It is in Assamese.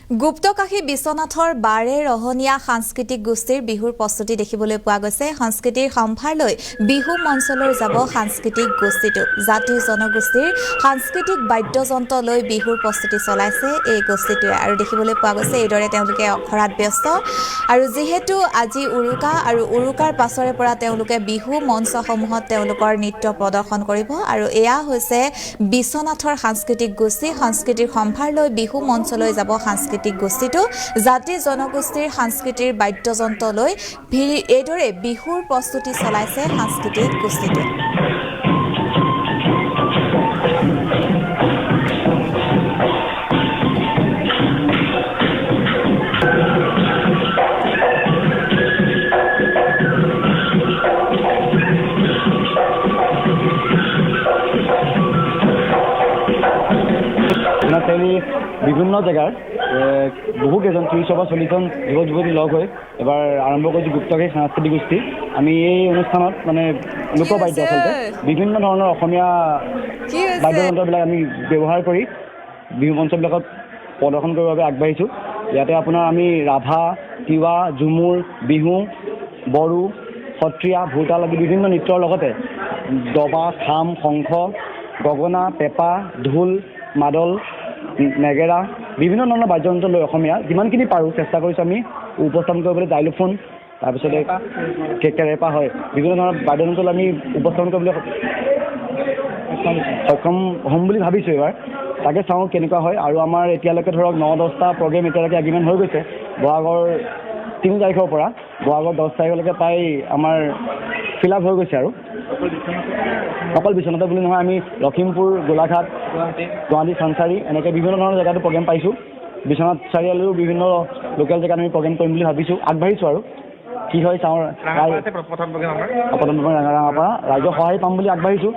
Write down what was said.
গুপ্তকাশী বিশ্বনাথৰ বাৰে ৰহনীয়া সাংস্কৃতিক গোষ্ঠীৰ বিহুৰ প্ৰস্তুতি দেখিবলৈ পোৱা গৈছে। সংস্কৃতিৰ সম্ভাৰ লৈ বিহু মঞ্চলৈ যাব সাংস্কৃতিক গোষ্ঠীটো। জাতি জনগোষ্ঠীৰ সাংস্কৃতিক বাদ্যযন্ত্ৰ লৈ বিহুৰ প্ৰস্তুতি চলাইছে এই গোষ্ঠীটোৱে আৰু দেখিবলৈ পোৱা গৈছে এইদৰে তেওঁলোকে অখৰাত ব্যস্ত। আৰু যিহেতু আজি উৰুকা আৰু উৰুকাৰ পাছৰে পৰা তেওঁলোকে বিহু মঞ্চসমূহত তেওঁলোকৰ নৃত্য প্ৰদৰ্শন কৰিব আৰু এয়া হৈছে বিশ্বনাথৰ সাংস্কৃতিক গোষ্ঠী। সংস্কৃতিৰ সম্ভাৰ লৈ বিহু মঞ্চলৈ যাব সাংস্কৃতিক গোষ্ঠীটো। জাতি জনগোষ্ঠীৰ সাংস্কৃতিৰ বাদ্যযন্ত্ৰ লৈ এইদৰে বিহুৰ প্ৰস্তুতি চলাইছে সাংস্কৃতিক গোষ্ঠীটোৱে। বিভিন্ন জেগাৰ বহুকেইজন 30 বা 40জন যুৱক যুৱতী লগ হৈ এবাৰ আৰম্ভ কৰিছোঁ গুপ্তকাশী সাংস্কৃতিক গোষ্ঠী। আমি এই অনুষ্ঠানত মানে লোকবাদ্য আচলতে বিভিন্ন ধৰণৰ অসমীয়া বাদ্যযন্ত্ৰবিলাক আমি ব্যৱহাৰ কৰি বিহু মঞ্চবিলাকত প্ৰদৰ্শন কৰিবৰ বাবে আগবাঢ়িছোঁ। ইয়াতে আপোনাৰ আমি ৰাভা, তিৱা, ঝুমুৰ, বিহু, বড়ো, সত্ৰীয়া, ভোৰতাল আদি বিভিন্ন নৃত্যৰ লগতে দবা, খাম, শংখ, গগনা, পেঁপা, ঢোল, মাদল, নেগেৰা বিভিন্ন ধৰণৰ বাদ্যযন্ত্ৰ লৈ অসমীয়া যিমানখিনি পাৰোঁ চেষ্টা কৰিছোঁ আমি উপস্থাপন কৰিবলৈ। জাইলোফোন তাৰপিছতে কেৰেপা হয়, বিভিন্ন ধৰণৰ বাদ্যযন্ত্ৰ আমি উপস্থাপন কৰিবলৈ সক্ষম হ'ম বুলি ভাবিছোঁ এইবাৰ। তাকে চাওঁ কেনেকুৱা হয়। আৰু আমাৰ এতিয়ালৈকে ধৰক 9-10টা প্ৰগ্ৰেম এতিয়ালৈকে এগ্ৰিমেণ্ট হৈ গৈছে। বহাগৰ 3 তাৰিখৰ পৰা বহাগৰ 10 তাৰিখলৈকে প্ৰায় আমাৰ ফিল আপ হৈ গৈছে। আৰু অকল বিশ্বনাথ বুলি নহয়, আমি লখিমপুৰ, গোলাঘাট, গুৱাহাটী, চানচাৰী এনেকৈ বিভিন্ন ধৰণৰ জেগাতো প্ৰগ্ৰেম পাইছোঁ। বিশ্বনাথ চাৰিআলিও বিভিন্ন লোকেল জেগাত আমি প্ৰগ্ৰেম কৰিম বুলি ভাবিছোঁ, আগবাঢ়িছোঁ। আৰু কি হয় চাওঁ। প্ৰথম প্ৰগ্ৰেম ৰাঙাপাৰা ৰাইজৰ সহায় পাম বুলি আগবাঢ়িছোঁ।